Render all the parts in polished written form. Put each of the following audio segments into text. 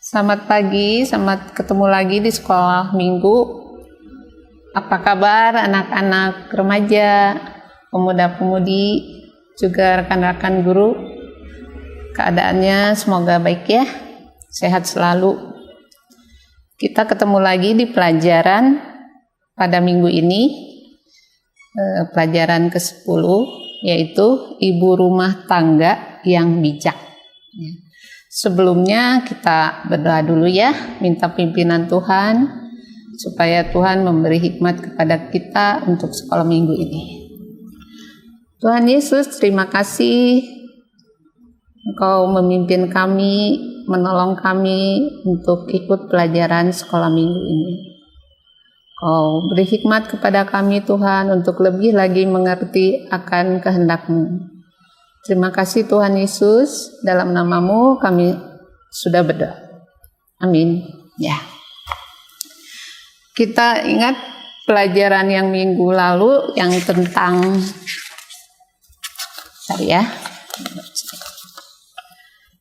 Selamat pagi, selamat ketemu lagi di sekolah minggu. Apa kabar anak-anak remaja, pemuda-pemudi, juga rekan-rekan guru? Keadaannya semoga baik ya, sehat selalu. Kita ketemu lagi di pelajaran pada minggu ini, pelajaran ke-10, yaitu Ibu Rumah Tangga yang Bijak. Sebelumnya kita berdoa dulu ya, minta pimpinan Tuhan supaya Tuhan memberi hikmat kepada kita untuk sekolah minggu ini. Tuhan Yesus, terima kasih Engkau memimpin kami, menolong kami untuk ikut pelajaran sekolah minggu ini. Kau beri hikmat kepada kami Tuhan untuk lebih lagi mengerti akan kehendak-Mu. Terima kasih Tuhan Yesus, dalam nama-Mu kami sudah berdoa. Amin. Ya. Kita ingat pelajaran yang minggu lalu yang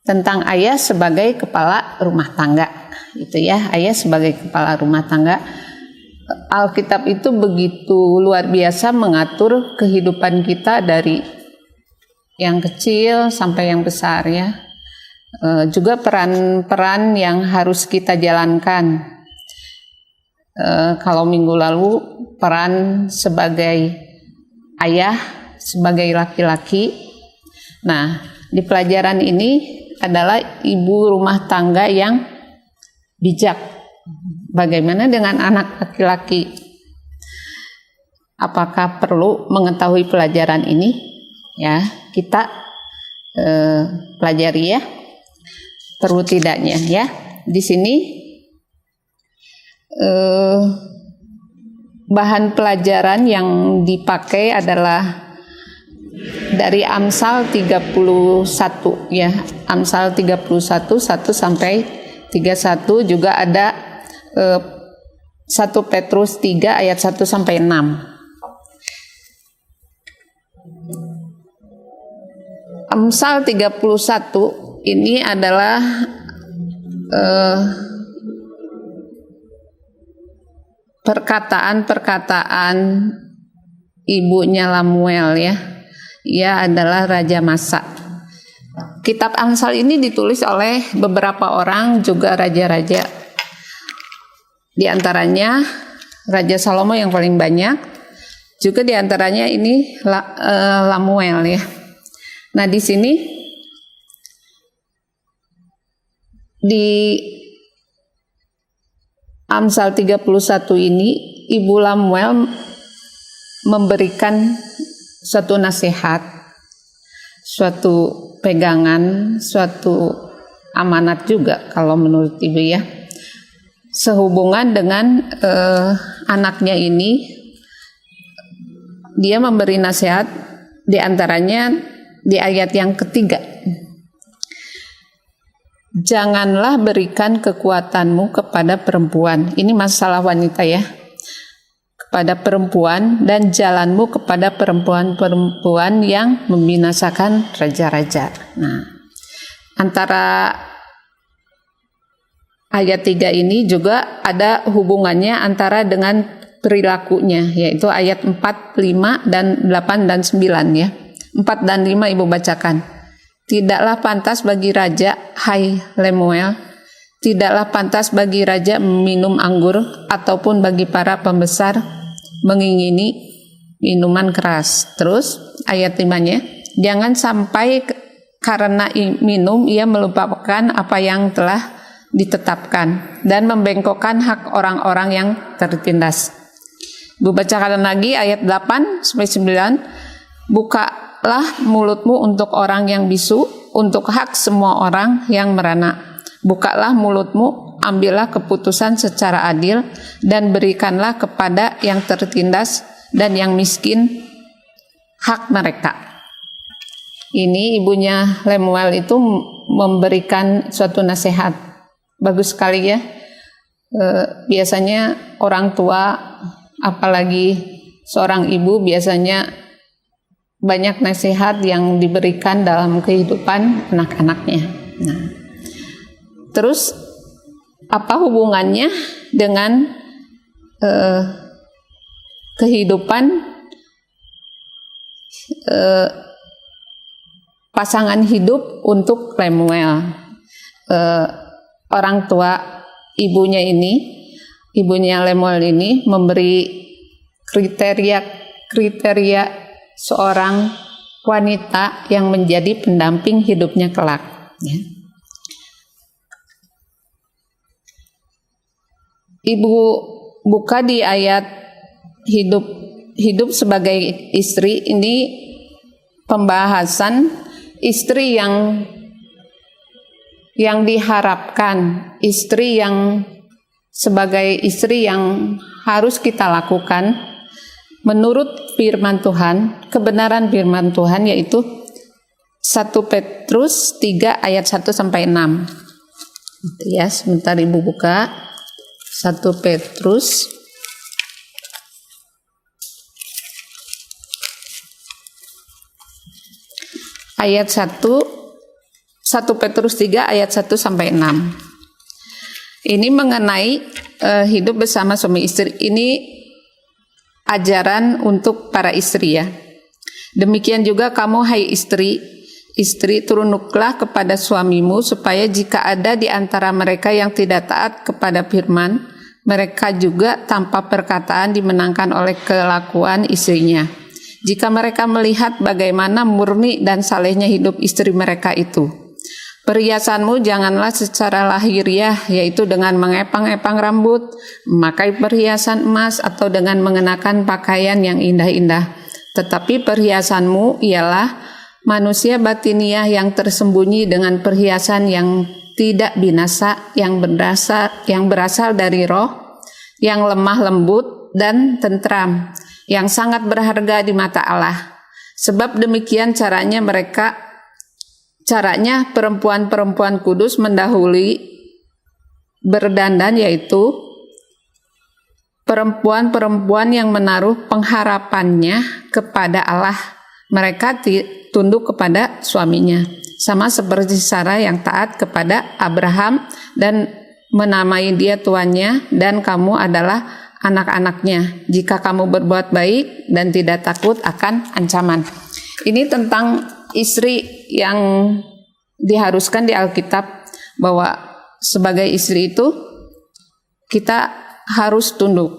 tentang ayah sebagai kepala rumah tangga. Itu ya, ayah sebagai kepala rumah tangga. Alkitab itu begitu luar biasa mengatur kehidupan kita dari yang kecil sampai yang besar ya. Juga peran-peran yang harus kita jalankan. Kalau minggu lalu peran sebagai ayah, sebagai laki-laki. Nah, di pelajaran ini adalah ibu rumah tangga yang bijak. Bagaimana dengan anak laki-laki? Apakah perlu mengetahui pelajaran ini? Ya, kita pelajari ya, perlu tidaknya ya. Di sini bahan pelajaran yang dipakai adalah dari Amsal 31 ya, Amsal 31 1 sampai 31, juga ada 1 Petrus 3 ayat 1 sampai 6. Amsal 31 ini adalah perkataan-perkataan ibunya Lemuel ya. Ia adalah raja Masa. Kitab Amsal ini ditulis oleh beberapa orang, juga raja-raja. Di antaranya Raja Salomo yang paling banyak, juga di antaranya ini Lemuel ya. Nah, di sini di Amsal 31 ini Ibu Lemuel memberikan suatu nasihat, suatu pegangan, suatu amanat juga kalau menurut Ibu ya. Sehubungan dengan anaknya ini, dia memberi nasihat di antaranya di ayat yang ketiga. Janganlah berikan kekuatanmu kepada perempuan. Ini masalah wanita ya. Kepada perempuan, dan jalanmu kepada perempuan-perempuan yang membinasakan raja-raja. Nah, antara ayat 3 ini juga ada hubungannya antara dengan perilakunya, yaitu ayat 4, 5, dan 8 dan 9 ya. 4 dan 5 Ibu bacakan. Tidaklah pantas bagi raja, hai Lemuel, tidaklah pantas bagi raja minum anggur, ataupun bagi para pembesar mengingini minuman keras. Terus ayat 5-nya, jangan sampai karena minum ia melupakan apa yang telah ditetapkan dan membengkokkan hak orang-orang yang tertindas. Ibu bacakan lagi ayat 8 sampai 9. Bukalah mulutmu untuk orang yang bisu, untuk hak semua orang yang merana. Bukalah mulutmu, ambillah keputusan secara adil, dan berikanlah kepada yang tertindas dan yang miskin hak mereka. Ini ibunya Lemuel itu memberikan suatu nasihat. Bagus sekali ya. Biasanya orang tua, apalagi seorang ibu, biasanya banyak nasihat yang diberikan dalam kehidupan anak-anaknya. Nah, terus apa hubungannya dengan kehidupan pasangan hidup untuk Lemuel. Orang tua ibunya Lemuel ini memberi kriteria seorang wanita yang menjadi pendamping hidupnya kelak. Ya. Ibu buka di ayat hidup sebagai istri, ini pembahasan istri yang diharapkan, istri yang sebagai istri yang harus kita lakukan menurut firman Tuhan, kebenaran firman Tuhan, yaitu 1 Petrus 3 ayat 1 sampai 6. Ya, sebentar Ibu buka 1 Petrus ayat 1 Petrus 3 ayat 1 sampai 6. Ini mengenai hidup bersama suami istri. Ini ajaran untuk para istri ya. Demikian juga kamu hai istri, tunduklah kepada suamimu, supaya jika ada di antara mereka yang tidak taat kepada firman, mereka juga tanpa perkataan dimenangkan oleh kelakuan istrinya. Jika mereka melihat bagaimana murni dan salehnya hidup istri mereka itu. Perhiasanmu janganlah secara lahiriah, yaitu dengan mengepang-epang rambut, memakai perhiasan emas, atau dengan mengenakan pakaian yang indah-indah. Tetapi perhiasanmu ialah manusia batiniah yang tersembunyi dengan perhiasan yang tidak binasa, yang berasal dari Roh, yang lemah lembut dan tentram, yang sangat berharga di mata Allah. Sebab demikian caranya perempuan-perempuan kudus mendahului berdandan, yaitu perempuan-perempuan yang menaruh pengharapannya kepada Allah. Mereka tunduk kepada suaminya, sama seperti Sarah yang taat kepada Abraham dan menamai dia tuannya, dan kamu adalah anak-anaknya jika kamu berbuat baik dan tidak takut akan ancaman. Ini tentang istri yang diharuskan di Alkitab, bahwa sebagai istri itu kita harus tunduk.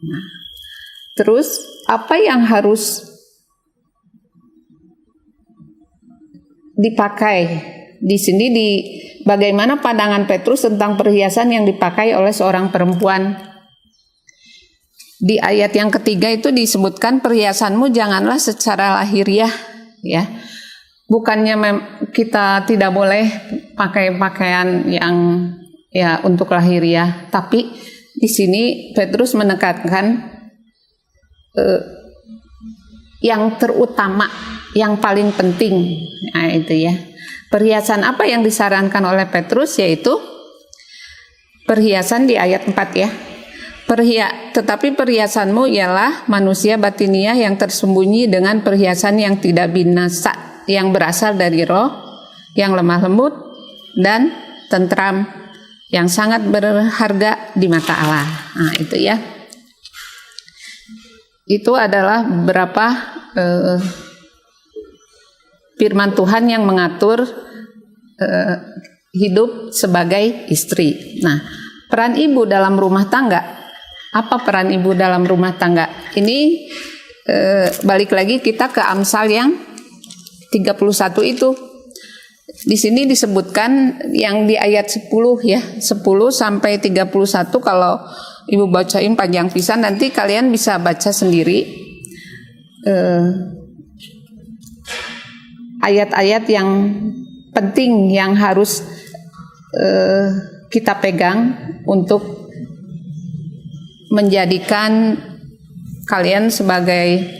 Nah, terus apa yang harus dipakai di sini, bagaimana pandangan Petrus tentang perhiasan yang dipakai oleh seorang perempuan? Di ayat yang ketiga itu disebutkan perhiasanmu janganlah secara lahiriah, ya. Bukannya kita tidak boleh pakai pakaian yang ya untuk lahiriah, tapi di sini Petrus menekankan yang terutama, yang paling penting. Nah, itu ya. Perhiasan apa yang disarankan oleh Petrus, yaitu perhiasan di ayat 4 ya. Tetapi perhiasanmu ialah manusia batiniah yang tersembunyi dengan perhiasan yang tidak binasa, yang berasal dari Roh, yang lemah lembut dan tentram, yang sangat berharga di mata Allah. Nah, itu ya. Itu adalah beberapa firman Tuhan yang mengatur hidup sebagai istri. Nah, peran ibu dalam rumah tangga. Apa peran ibu dalam rumah tangga? Ini balik lagi kita ke Amsal yang 31 itu. Di sini disebutkan yang di ayat 10 ya, 10 sampai 31. Kalau Ibu bacain panjang pisan, nanti kalian bisa baca sendiri ayat-ayat yang penting yang harus kita pegang untuk menjadikan kalian sebagai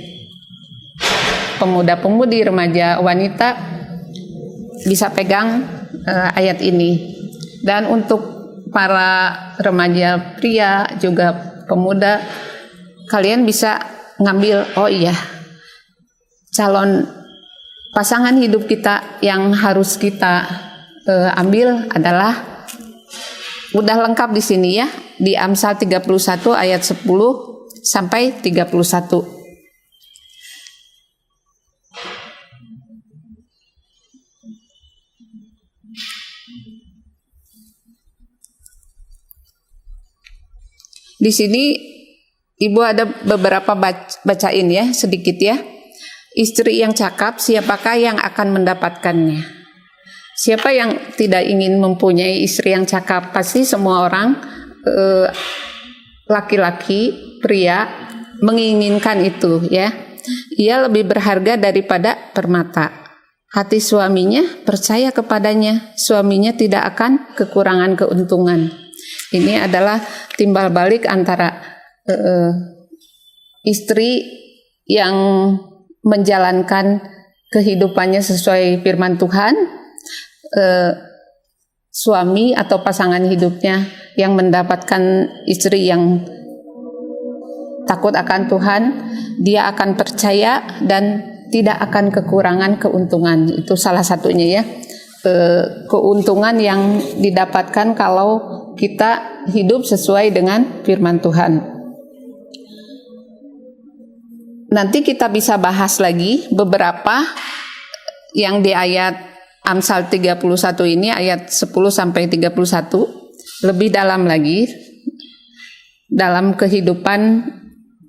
pemuda-pemudi, remaja, wanita bisa pegang ayat ini. Dan untuk para remaja pria juga pemuda, kalian bisa ngambil, oh iya, calon pasangan hidup kita yang harus kita ambil adalah udah lengkap di sini ya, di Amsal 31 ayat 10 sampai 31. Di sini Ibu ada beberapa bacain ya, sedikit ya. Istri yang cakap, siapakah yang akan mendapatkannya? Siapa yang tidak ingin mempunyai istri yang cakap? Pasti semua orang, laki-laki, pria, menginginkan itu ya. Ia lebih berharga daripada permata. Hati suaminya percaya kepadanya, suaminya tidak akan kekurangan keuntungan. Ini adalah timbal balik antara istri yang menjalankan kehidupannya sesuai firman Tuhan, suami atau pasangan hidupnya yang mendapatkan istri yang takut akan Tuhan, dia akan percaya dan tidak akan kekurangan keuntungan. Itu salah satunya ya, keuntungan yang didapatkan kalau kita hidup sesuai dengan firman Tuhan. Nanti kita bisa bahas lagi beberapa yang di ayat Amsal 31 ini, ayat 10 sampai 31, lebih dalam lagi dalam kehidupan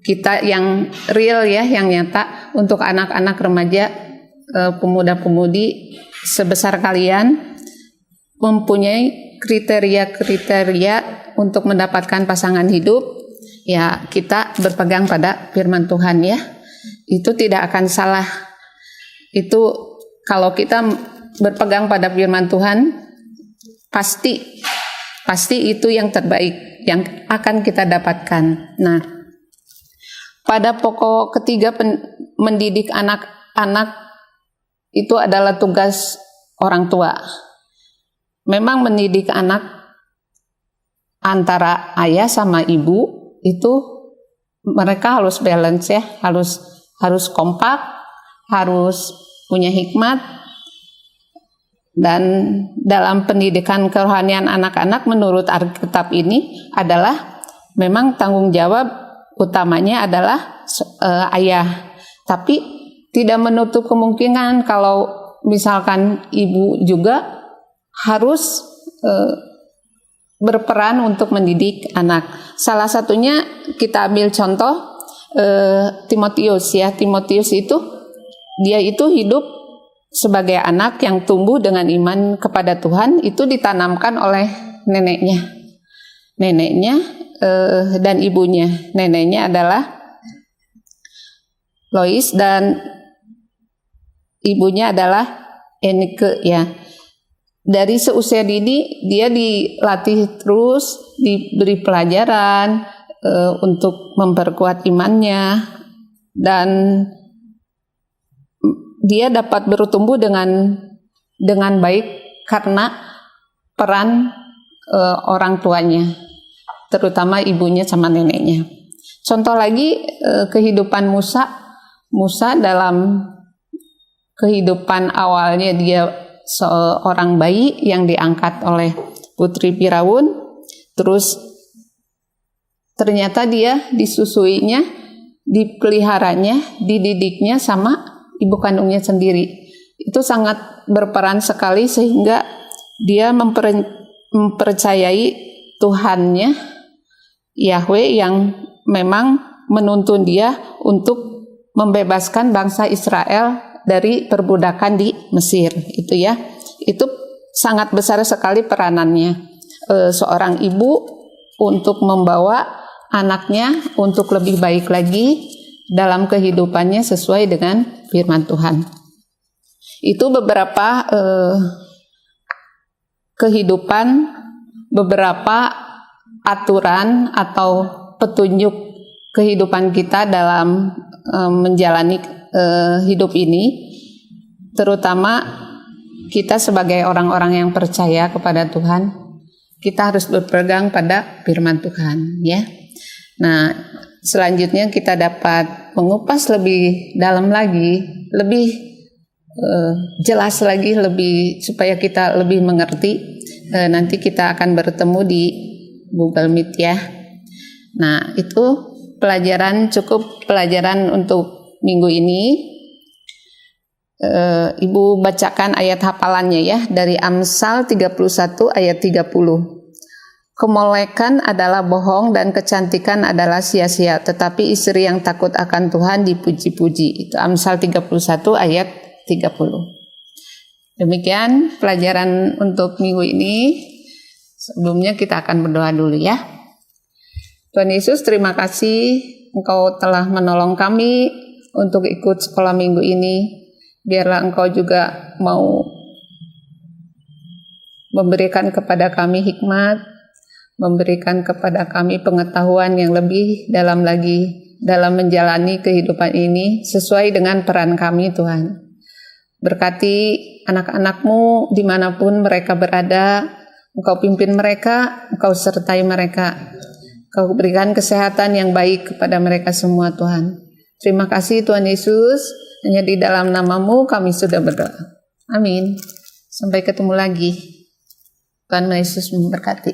kita yang real ya, yang nyata untuk anak-anak remaja, pemuda-pemudi sebesar kalian mempunyai kriteria-kriteria untuk mendapatkan pasangan hidup, ya kita berpegang pada firman Tuhan ya. Itu tidak akan salah. Itu kalau kita berpegang pada firman Tuhan, pasti itu yang terbaik yang akan kita dapatkan. Nah, pada pokok ketiga mendidik anak-anak itu adalah tugas orang tua. Memang mendidik anak antara ayah sama ibu itu mereka harus balance ya, harus kompak, harus punya hikmat. Dan dalam pendidikan kerohanian anak-anak menurut Alkitab ini adalah memang tanggung jawab utamanya adalah ayah. Tapi tidak menutup kemungkinan kalau misalkan ibu juga harus berperan untuk mendidik anak. Salah satunya kita ambil contoh Timotius ya. Timotius itu dia itu hidup sebagai anak yang tumbuh dengan iman kepada Tuhan, itu ditanamkan oleh neneknya dan ibunya. Neneknya adalah Lois dan ibunya adalah Enike ya. Dari seusia dini dia dilatih terus, diberi pelajaran untuk memperkuat imannya, dan dia dapat bertumbuh dengan baik karena peran orang tuanya, terutama ibunya sama neneknya. Contoh lagi kehidupan Musa dalam kehidupan awalnya dia seorang bayi yang diangkat oleh putri Firaun, terus ternyata dia disusuinya, dipeliharanya, dididiknya sama ibu kandungnya sendiri. Itu sangat berperan sekali sehingga dia mempercayai Tuhannya, Yahweh, yang memang menuntun dia untuk membebaskan bangsa Israel dari perbudakan di Mesir. Itu ya, itu sangat besar sekali peranannya seorang ibu untuk membawa anaknya untuk lebih baik lagi dalam kehidupannya sesuai dengan firman Tuhan. Itu beberapa kehidupan, beberapa aturan atau petunjuk kehidupan kita dalam menjalani hidup ini, terutama kita sebagai orang-orang yang percaya kepada Tuhan, kita harus berpegang pada firman Tuhan ya. Nah, selanjutnya kita dapat mengupas lebih dalam lagi, lebih jelas lagi, lebih supaya kita lebih mengerti Nanti kita akan bertemu di Google Meet ya. Nah, itu cukup pelajaran untuk minggu ini. Ibu bacakan ayat hafalannya ya, dari Amsal 31 ayat 30. Kemolekan adalah bohong dan kecantikan adalah sia-sia, tetapi istri yang takut akan Tuhan dipuji-puji. Itu Amsal 31 ayat 30. Demikian pelajaran untuk minggu ini. Sebelumnya kita akan berdoa dulu ya. Tuhan Yesus, terima kasih Engkau telah menolong kami untuk ikut sekolah minggu ini. Biarlah Engkau juga mau memberikan kepada kami hikmat, memberikan kepada kami pengetahuan yang lebih dalam lagi dalam menjalani kehidupan ini sesuai dengan peran kami Tuhan. Berkati anak-anak-Mu dimanapun mereka berada, Engkau pimpin mereka, Engkau sertai mereka, Engkau berikan kesehatan yang baik kepada mereka semua Tuhan. Terima kasih Tuhan Yesus, hanya di dalam nama-Mu kami sudah berdoa. Amin. Sampai ketemu lagi. Tuhan Yesus memberkati.